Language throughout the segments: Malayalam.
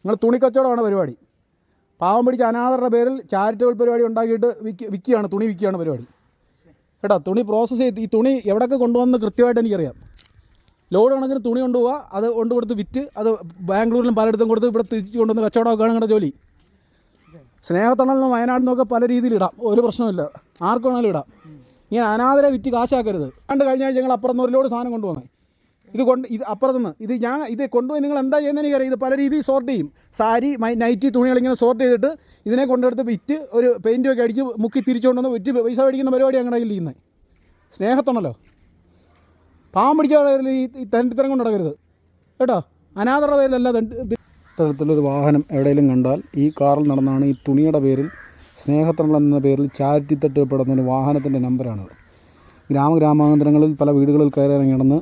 നിങ്ങൾ തുണിക്കച്ചവടമാണ് പരിപാടി. പാവം പിടിച്ച അനാഥരുടെ പേരിൽ ചാരിറ്റബിൾ പരിപാടി ഉണ്ടാക്കിയിട്ട് വിൽക്കുകയാണ്, തുണി വിൽക്കുകയാണ് പരിപാടി കേട്ടോ. തുണി പ്രോസസ്സ് ചെയ്ത് ഈ തുണി എവിടെയൊക്കെ കൊണ്ടുവന്ന് കൃത്യമായിട്ട് എനിക്കറിയാം. ലോഡ് കണക്കിന് തുണി കൊണ്ടുപോവുക, അത് കൊണ്ടുകൊടുത്ത് വിറ്റ് അത് ബാംഗ്ലൂരിലും പലയിടത്തും കൊടുത്ത് ഇവിടെ തിരിച്ച് കൊണ്ടുവന്ന് കച്ചവടമൊക്കെയാണ് നിങ്ങളുടെ ജോലി. സ്നേഹത്തണൽ നിന്ന് വയനാട്ടിൽ നിന്നൊക്കെ പല രീതിയിൽ ഇടാം, ഒരു പ്രശ്നമില്ല, ആർക്ക് വേണമെങ്കിലും ഇടാം. ഇങ്ങനെ അനാഥരെ വിറ്റ് കാശാക്കരുത്. കഴിഞ്ഞ ആഴ്ച ഞങ്ങൾ അപ്പുറത്ത് നിന്ന് ഒരു ലോഡ് സാധനം കൊണ്ടുവന്നേ, ഇത് അപ്പുറത്തുനിന്ന് ഇത് കൊണ്ടുപോയി നിങ്ങൾ എന്താ ചെയ്യുന്നതെന്ന് എനിക്കറിയാം. ഇത് പല രീതിയിൽ സോർട്ട് ചെയ്യും. സാരി നൈറ്റി തുണികളിങ്ങനെ സോർട്ട് ചെയ്തിട്ട് ഇതിനെ കൊണ്ടെടുത്ത് വിറ്റ് ഒരു പെയിൻറ്റൊക്കെ അടിച്ച് മുക്കി തിരിച്ചുകൊണ്ടുവന്ന് വിറ്റ് പൈസ മേടിക്കുന്ന പരിപാടി ഞങ്ങളുടെ കയ്യിൽ ചെയ്യുന്നത്. സ്നേഹത്തണല്ലോ, പാവം പിടിച്ച പേരിൽ ഈ തരത്തിത്തരം കൊണ്ട് നടക്കരുത് കേട്ടോ. അനാഥരുടെ പേരിലല്ല. ഇത്തരത്തിലൊരു വാഹനം എവിടെയെങ്കിലും കണ്ടാൽ ഈ കാറിൽ നടന്നാണ് ഈ തുണിയുടെ പേരിൽ സ്നേഹത്തണൽ എന്ന പേരിൽ ചാരിറ്റി തട്ടിപ്പെടുന്ന ഒരു വാഹനത്തിൻ്റെ നമ്പറാണത്. ഗ്രാമാന്തരങ്ങളിൽ പല വീടുകളിൽ കയറി നടന്ന്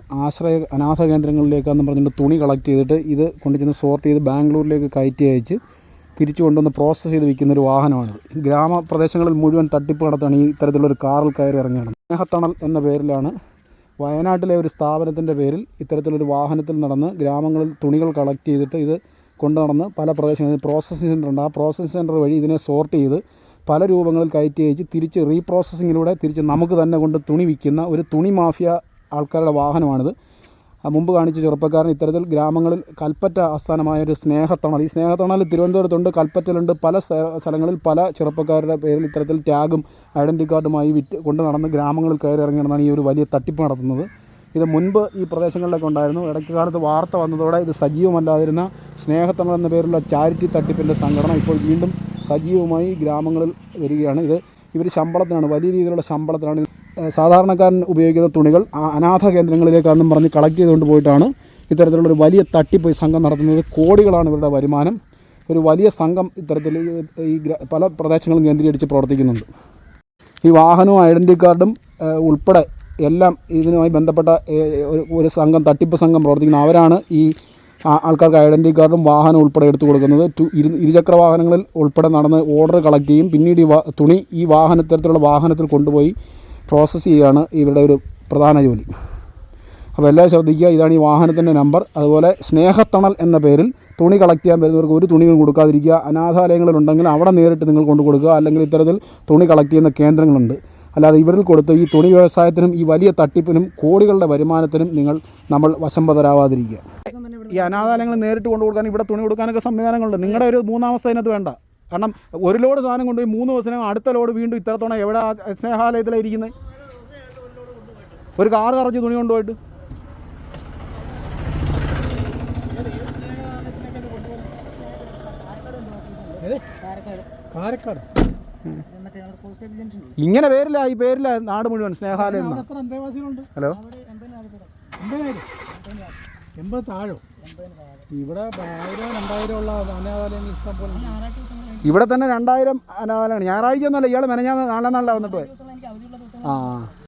അനാഥ കേന്ദ്രങ്ങളിലേക്കാണെന്ന് പറഞ്ഞിട്ട് തുണി കളക്ട് ചെയ്തിട്ട് ഇത് കൊണ്ടുചെന്ന് സോർട്ട് ചെയ്ത് ബാംഗ്ലൂരിലേക്ക് കയറ്റി അയച്ച് തിരിച്ചു കൊണ്ടുവന്ന് പ്രോസസ്സ് ചെയ്ത് വിൽക്കുന്നൊരു വാഹനമാണിത്. ഗ്രാമപ്രദേശങ്ങളിൽ മുഴുവൻ തട്ടിപ്പ് നടത്താണ് ഈ ഇത്തരത്തിലുള്ളൊരു കാറിൽ കയറി ഇറങ്ങിയാണ്. സ്നേഹത്തണൽ എന്ന പേരിലാണ് വയനാട്ടിലെ ഒരു സ്ഥാപനത്തിൻ്റെ പേരിൽ ഇത്തരത്തിലൊരു വാഹനത്തിൽ നടന്ന് ഗ്രാമങ്ങളിൽ തുണികൾ കളക്ട് ചെയ്തിട്ട് ഇത് കൊണ്ടു നടന്ന് പല പ്രദേശങ്ങളിൽ പ്രോസസ്സിംഗ് സെൻ്റർ ഉണ്ട്. ആ പ്രോസസ്സിംഗ് സെൻ്റർ വഴി ഇതിനെ സോർട്ട് ചെയ്ത് പല രൂപങ്ങളിൽ കയറ്റി അയച്ച് തിരിച്ച് റീപ്രോസസ്സിങ്ങിലൂടെ തിരിച്ച് നമുക്ക് തന്നെ കൊണ്ട് തുണി വിൽക്കുന്ന ഒരു തുണി മാഫിയ ആൾക്കാരുടെ വാഹനമാണിത്. മുമ്പ് കാണിച്ച ചെറുപ്പക്കാരൻ ഇത്തരത്തിൽ ഗ്രാമങ്ങളിൽ കൽപ്പറ്റ ആസ്ഥാനമായൊരു സ്നേഹത്തണൽ, ഈ സ്നേഹത്തണൽ തിരുവനന്തപുരത്തുണ്ട്, കൽപ്പറ്റയിലുണ്ട്, പല സ്ഥലങ്ങളിൽ പല ചെറുപ്പക്കാരുടെ പേരിൽ ഇത്തരത്തിൽ ടാഗും ഐഡൻറ്റി കാർഡുമായി കൊണ്ട് നടന്ന് ഗ്രാമങ്ങളിൽ കയറി ഇറങ്ങി നടന്നാണ് ഈ ഒരു വലിയ തട്ടിപ്പ് നടത്തുന്നത്. ഇത് മുൻപ് ഈ പ്രദേശങ്ങളിലൊക്കെ ഉണ്ടായിരുന്നു. ഇടയ്ക്ക് കാലത്ത് വാർത്ത വന്നതോടെ ഇത് സജീവമല്ലാതിരുന്ന സ്നേഹത്തണൽ എന്ന പേരിലുള്ള ചാരിറ്റി തട്ടിപ്പിൻ്റെ സംഘടന ഇപ്പോൾ വീണ്ടും സജീവമായി ഗ്രാമങ്ങളിൽ വരികയാണ്. ഇവർ ശമ്പളത്തിനാണ്, വലിയ രീതിയിലുള്ള ശമ്പളത്തിനാണ് സാധാരണക്കാരൻ ഉപയോഗിക്കുന്ന തുണികൾ അനാഥ കേന്ദ്രങ്ങളിലേക്കാണെന്നും പറഞ്ഞ് കളക്ട് ചെയ്തുകൊണ്ട് പോയിട്ടാണ് ഇത്തരത്തിലുള്ളൊരു വലിയ തട്ടിപ്പ് ഈ സംഘം നടത്തുന്നത്. കോടികളാണ് ഇവരുടെ വരുമാനം. ഒരു വലിയ സംഘം ഇത്തരത്തിൽ ഈ പല പ്രദേശങ്ങളും കേന്ദ്രീകരിച്ച് പ്രവർത്തിക്കുന്നുണ്ട്. ഈ വാഹനവും ഐഡൻറ്റി കാർഡും ഉൾപ്പെടെ എല്ലാം ഇതിനുമായി ബന്ധപ്പെട്ട ഒരു സംഘം, തട്ടിപ്പ് സംഘം പ്രവർത്തിക്കുന്നത്. അവരാണ് ഈ ആൾക്കാർക്ക് ഐഡൻറ്റി കാർഡും വാഹനം ഉൾപ്പെടെ എടുത്തു കൊടുക്കുന്നത്. ഇരുചക്ര വാഹനങ്ങളിൽ ഉൾപ്പെടെ നടന്ന് ഓർഡർ കളക്ട് ചെയ്യും. പിന്നീട് ഈ തുണി ഈ ഇത്തരത്തിലുള്ള വാഹനത്തിൽ കൊണ്ടുപോയി പ്രോസസ്സ് ചെയ്യുകയാണ് ഇവരുടെ ഒരു പ്രധാന ജോലി. അപ്പോൾ എല്ലാവരും ശ്രദ്ധിക്കുക. ഇതാണ് ഈ വാഹനത്തിൻ്റെ നമ്പർ. അതുപോലെ സ്നേഹത്തണൽ എന്ന പേരിൽ തുണി കളക്ട് ചെയ്യാൻ വരുന്നവർക്ക് ഒരു തുണികളും കൊടുക്കാതിരിക്കുക. അനാഥാലയങ്ങളിലുണ്ടെങ്കിൽ അവിടെ നേരിട്ട് നിങ്ങൾ കൊണ്ടു കൊടുക്കുക. അല്ലെങ്കിൽ ഇത്തരത്തിൽ തുണി കളക്ട് ചെയ്യുന്ന കേന്ദ്രങ്ങളുണ്ട്. അല്ലാതെ ഇവരിൽ കൊടുത്ത് ഈ തുണി വ്യവസായത്തിനും ഈ വലിയ തട്ടിപ്പിനും കോടികളുടെ വരുമാനത്തിനും നമ്മൾ വശംവദരാവാതിരിക്കുക. ഈ അനാഥാലയങ്ങൾ നേരിട്ട് കൊണ്ടു കൊടുക്കാൻ, ഇവിടെ തുണി കൊടുക്കാനൊക്കെ സംവിധാനങ്ങളുണ്ട്. നിങ്ങളുടെ ഒരു മൂന്നാമസ്ഥ അതിനകത്ത് വേണ്ട. കാരണം ഒരു ലോഡ് സാധനം കൊണ്ടുപോയി 3 ദിവസം അടുത്ത ലോഡ് വീണ്ടും ഇത്രത്തോളം എവിടെ സ്നേഹാലയത്തിലാണ് ഇരിക്കുന്നത്? ഒരു കാറ് കറച്ച് തുണി കൊണ്ടുപോയിട്ട് ഇങ്ങനെ പേരില്ല, ഈ പേരില്ല നാട് മുഴുവൻ സ്നേഹാലയം. ഹലോ, 80 താഴോ? ഇവിടെ 1000 2000 ഉള്ള അനാഥാലയം ഇഷ്ടം പോലെ. ഇവിടെ തന്നെ 2000 അനാഥാലയമാണ്. ഞായറാഴ്ച ഒന്നുമല്ല, ഇയാൾ മെനഞ്ഞാൽ നാളെ വന്നിട്ട് പോയി. ആ